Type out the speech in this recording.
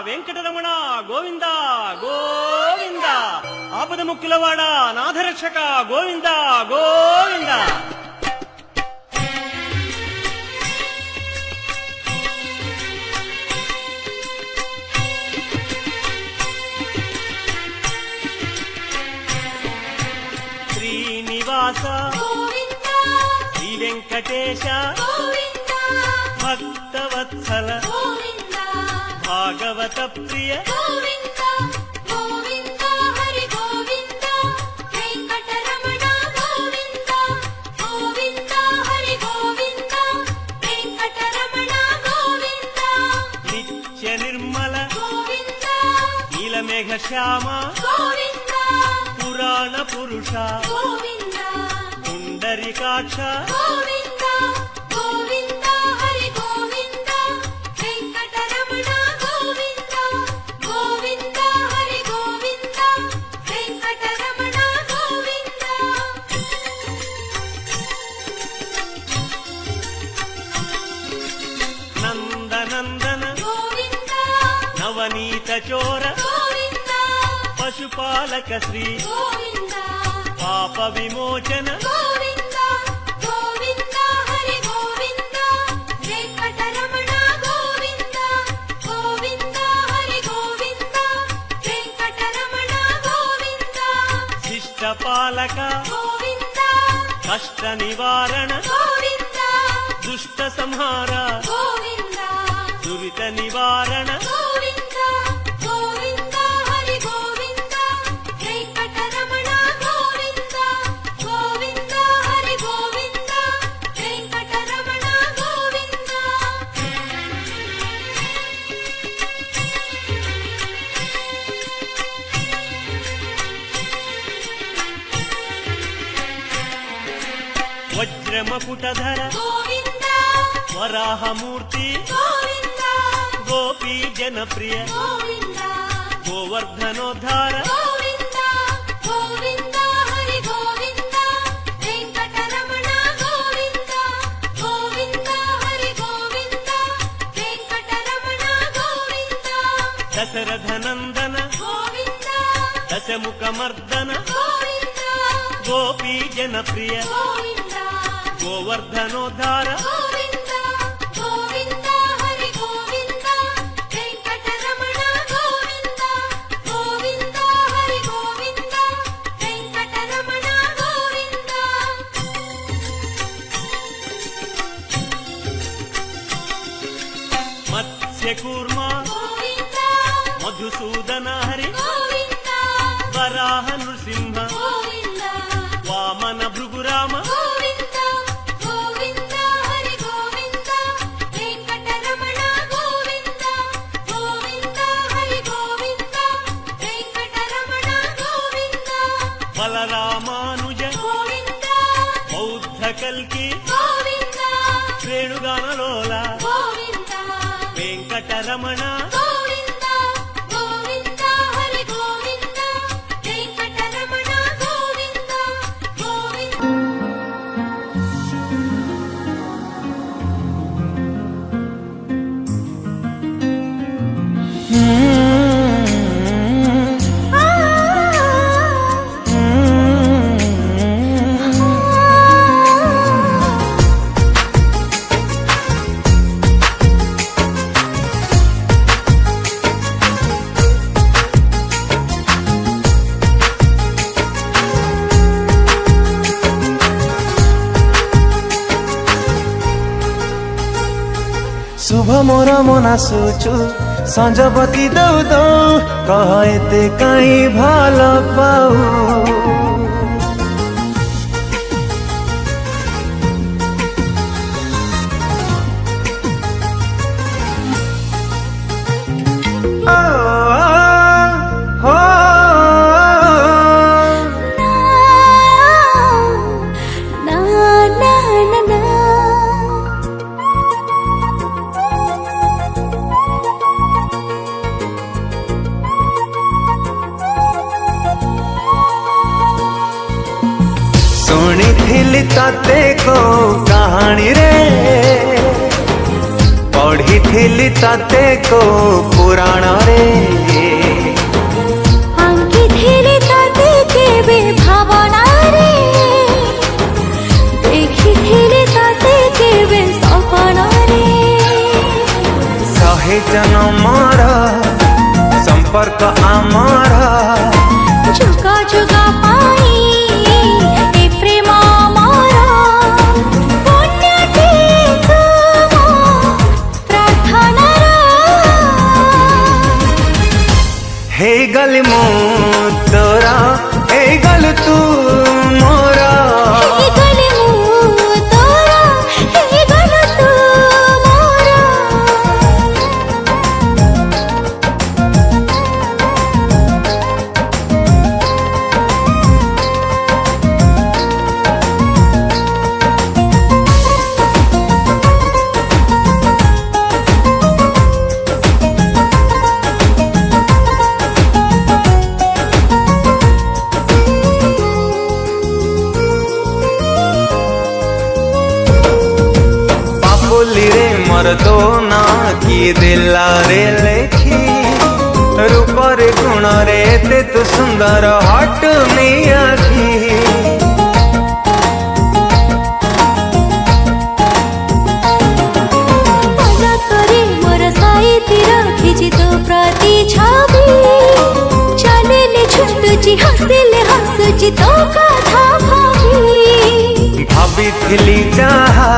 వెంకటరమణ గోవింద గోవింద ఆపద ముక్కులవాడ నాథరక్షక గోవింద గోవింద. శ్రీనివాస శ్రీ వెంకటేశ భక్తవత్సల భాగవత ప్రియ నిత్య నిర్మల నీలమేఘ శ్యామ పురాణ పురుష పుండరీకాక్ష నందనందన నవనీత చోర పశుపాలక శ్రీ పాప విమోచన శిష్టపాలక కష్ట నివారణ దుష్ట సంహార దురిత నివారణ వజ్రమకుటధర వరాహమూర్తి గోపీ జనప్రియ గోవర్ధనోద్ధార దశరథనందన దశముఖమర్దన గోపీ జనప్రియ గోవర్ధనోద్ధార మత్స్యకూర్మ మధుసూదన హరి వరాహ నృసింహ వామన భృగురామ బలరామానుజ బౌద్ధ కల్కి శ్రేణుగానలోల వెంకటరమణ शुभ मोर मना सुचु संजपति दौ दौ कह एते कहीं भल पाऊ शुणी तते को कहानी रे पढ़ी तते को पुराण रे संपर्क आमर जुगा जुगा पाई ए प्रेम मोर पुण्यटी तुम प्रार्थनार हे गल मु तोरा हे गल तू मोरा हे गल मु तोरा हे गल तू मोर रे मोर तो ना किए दिला रे लेखी रूप रे गुण रे ते तू सुंदर हट में आखी करे मोर साई रखी तो प्रति छवि चले छुटुची हसिले हसुची तो कथा भाभी भाभी थिली चाहा